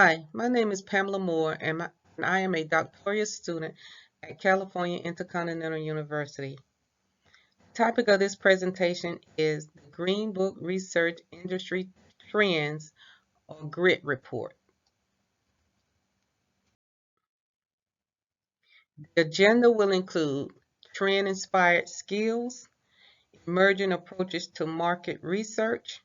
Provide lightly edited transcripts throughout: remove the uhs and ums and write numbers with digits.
Hi, my name is Pamela Moore, and I am a doctoral student at California Intercontinental University. The topic of this presentation is the Green Book Research Industry Trends, or GRIT Report. The agenda will include trend-inspired skills, emerging approaches to market research,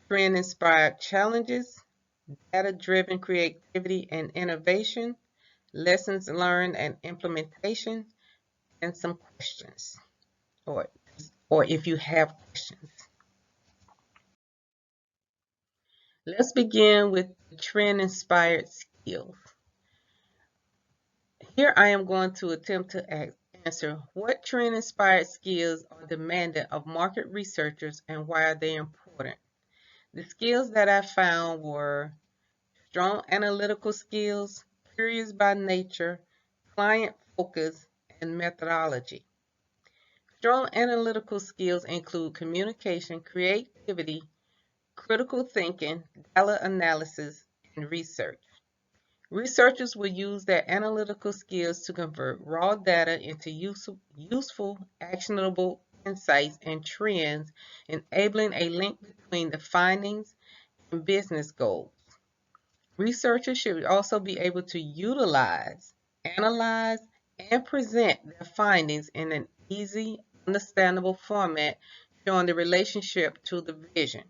trend-inspired challenges, data-driven creativity and innovation, lessons learned and implementation, and some questions, or, or if you have questions. Let's begin with trend-inspired skills. Here I am going to attempt to answer what trend-inspired skills are demanded of market researchers and why are they important. The skills that I found were strong analytical skills, curious by nature, client focus, and methodology. Strong analytical skills include communication, creativity, critical thinking, data analysis, and research. Researchers will use their analytical skills to convert raw data into useful, actionable insights and trends, enabling a link between the findings and business goals. Researchers should also be able to utilize, analyze, and present their findings in an easy, understandable format showing the relationship to the vision.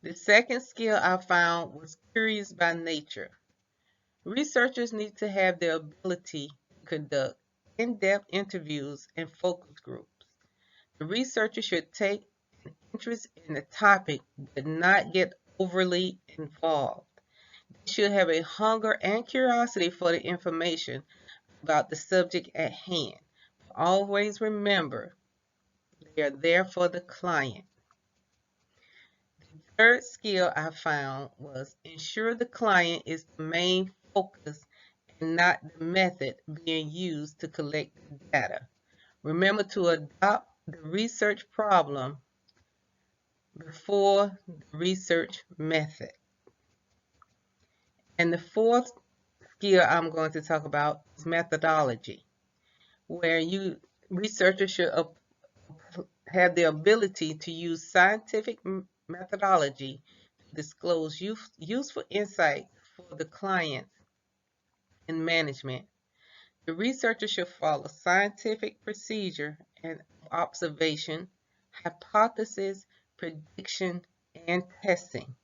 The second skill I found was curious by nature. Researchers need to have the ability to conduct in-depth interviews and focus groups. The researcher should take an interest in the topic but not get overly involved. They should have a hunger and curiosity for the information about the subject at hand. Always remember, they are there for the client. Third skill I found was ensure the client is the main focus and not the method being used to collect the data. Remember to adopt the research problem before the research method. And the fourth skill I'm going to talk about is methodology, where researchers should have the ability to use scientific methodology to disclose useful insights for the clients and management. The researcher should follow scientific procedure and observation, hypothesis, prediction, and testing.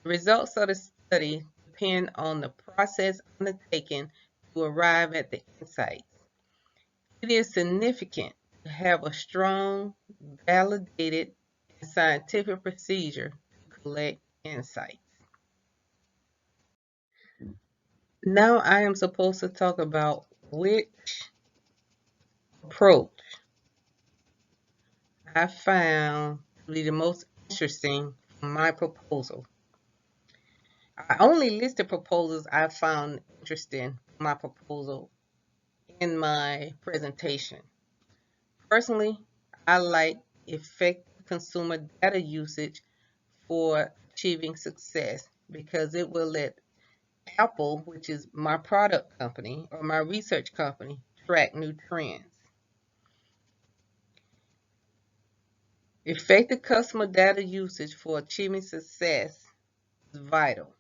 The results of the study depend on the process undertaken to arrive at the insights. It is significant to have a strong, validated, and scientific procedure to collect insights. Now I am supposed to talk about which approach I found to be the most interesting for my proposal. I only listed proposals I found interesting for my proposal in my presentation. Personally, I like effective consumer data usage for achieving success because it will let Apple, which is my product company or my research company, track new trends. Effective customer data usage for achieving success is vital.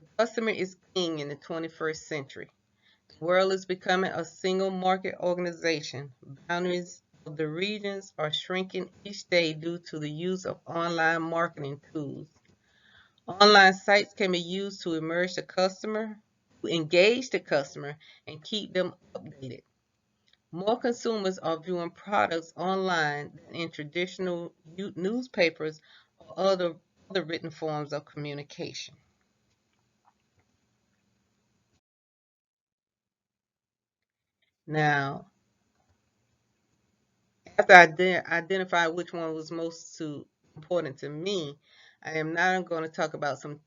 The customer is king in the 21st century. The world is becoming a single market organization. Boundaries of the regions are shrinking each day due to the use of online marketing tools. Online sites can be used to engage the customer, and keep them updated. More consumers are viewing products online than in traditional newspapers or other written forms of communication. Now, after I identify which one was most important to me, I am now going to talk about some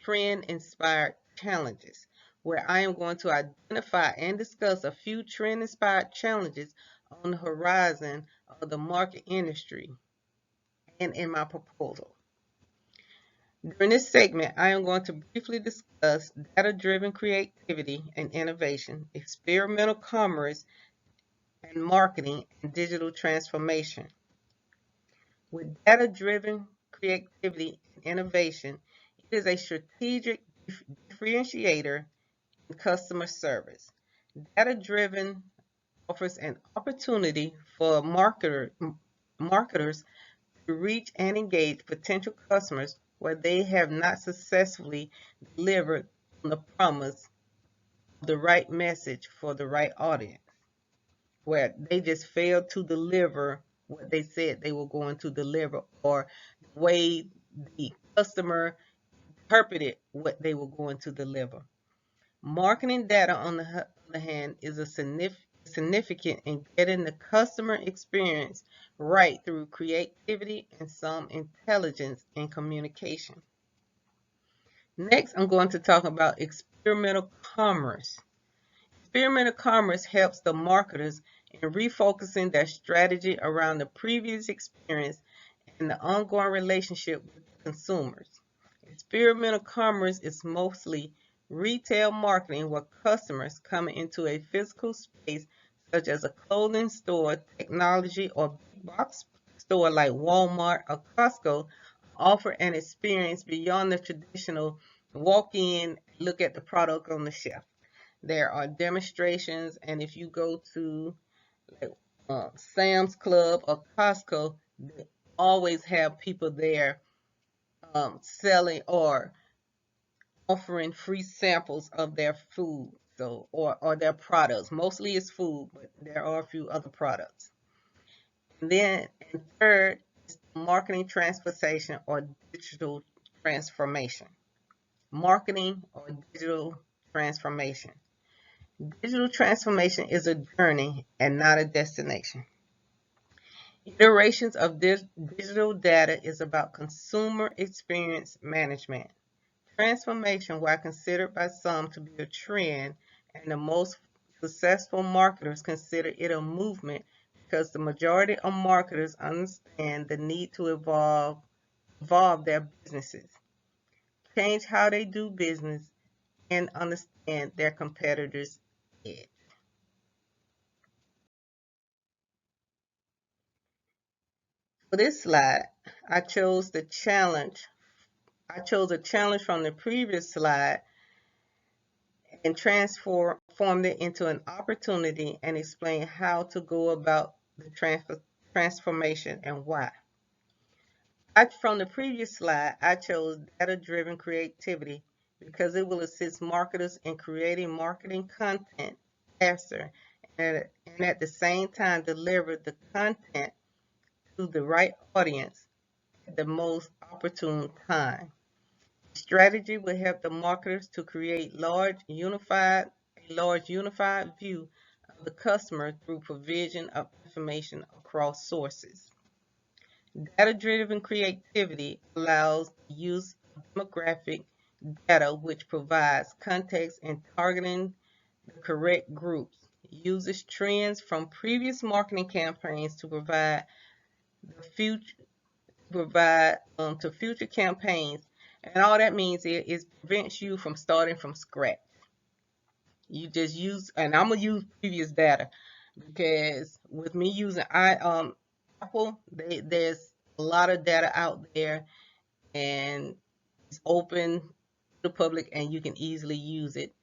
trend-inspired challenges, where I am going to identify and discuss a few trend-inspired challenges on the horizon of the market industry and in my proposal. During this segment, I am going to briefly discuss data-driven creativity and innovation, experimental commerce and marketing, and digital transformation. With data-driven creativity and innovation, it is a strategic differentiator in customer service. Data-driven offers an opportunity for marketers to reach and engage potential customers where they have not successfully delivered on the promise of the right message for the right audience, where they just failed to deliver what they said they were going to deliver, or the way the customer interpreted what they were going to deliver. Marketing data, on the other hand, is a significant in getting the customer experience right through creativity and some intelligence in communication. Next, I'm going to talk about experimental commerce. Experimental commerce helps the marketers in refocusing their strategy around the previous experience and the ongoing relationship with consumers. Experimental commerce is mostly retail marketing where customers coming into a physical space such as a clothing store, technology, or big box store like Walmart or Costco offer an experience beyond the traditional walk in, look at the product on the shelf. There are demonstrations, and if you go to like Sam's Club or Costco, they always have people there selling or offering free samples of their food, so or their products. Mostly it's food, but there are a few other products. And third is marketing transportation or digital transformation. Marketing or digital transformation. Digital transformation is a journey and not a destination. Iterations of this digital data is about consumer experience management. Transformation, while considered by some to be a trend, and the most successful marketers consider it a movement because the majority of marketers understand the need to evolve their businesses, change how they do business, and understand their competitors' edge. For this slide, I chose the challenge. I chose a challenge from the previous slide and transformed it into an opportunity and explained how to go about the transformation and why. From the previous slide, I chose data-driven creativity because it will assist marketers in creating marketing content faster and at the same time deliver the content to the right audience at the most opportune time. Strategy will help the marketers to create a large unified view of the customer through provision of information across sources. Data-driven creativity allows the use of demographic data which provides context in targeting the correct groups, uses trends from previous marketing campaigns to provide the future to future campaigns, and all that means is prevents you from starting from scratch. You just use, and I'm gonna use previous data because with me using Apple, there's a lot of data out there, and it's open to the public, and you can easily use it.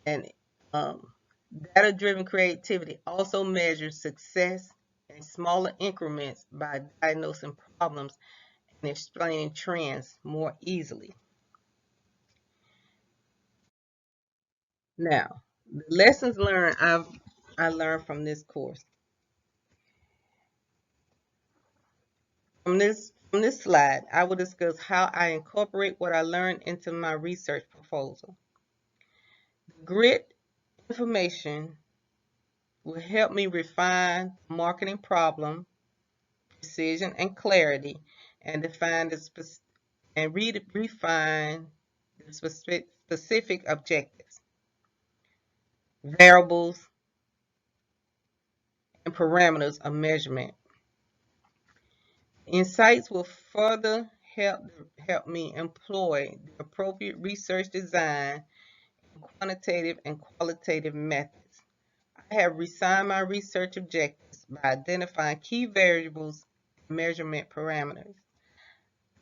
And um, data-driven creativity also measures success in smaller increments by diagnosing problems and explaining trends more easily. Now, the lessons learned I learned from this course. From this slide, I will discuss how I incorporate what I learned into my research proposal. The grit information will help me refine marketing problem, precision and clarity, and define refine the specific objectives, variables, and parameters of measurement. Insights will further helped me employ the appropriate research design, quantitative and qualitative methods. I have refined my research objectives by identifying key variables and measurement parameters.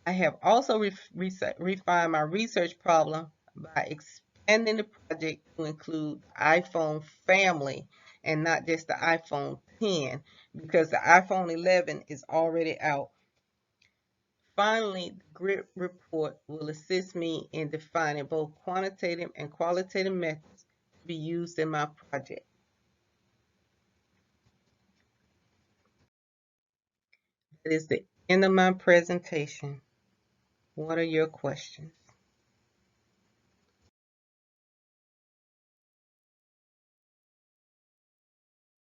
I have also refined my research problem by expanding the project to include the iPhone family and not just the iPhone 10 because the iPhone 11 is already out. Finally, the grid report will assist me in defining both quantitative and qualitative methods to be used in my project. That is the end of my presentation. What are your questions?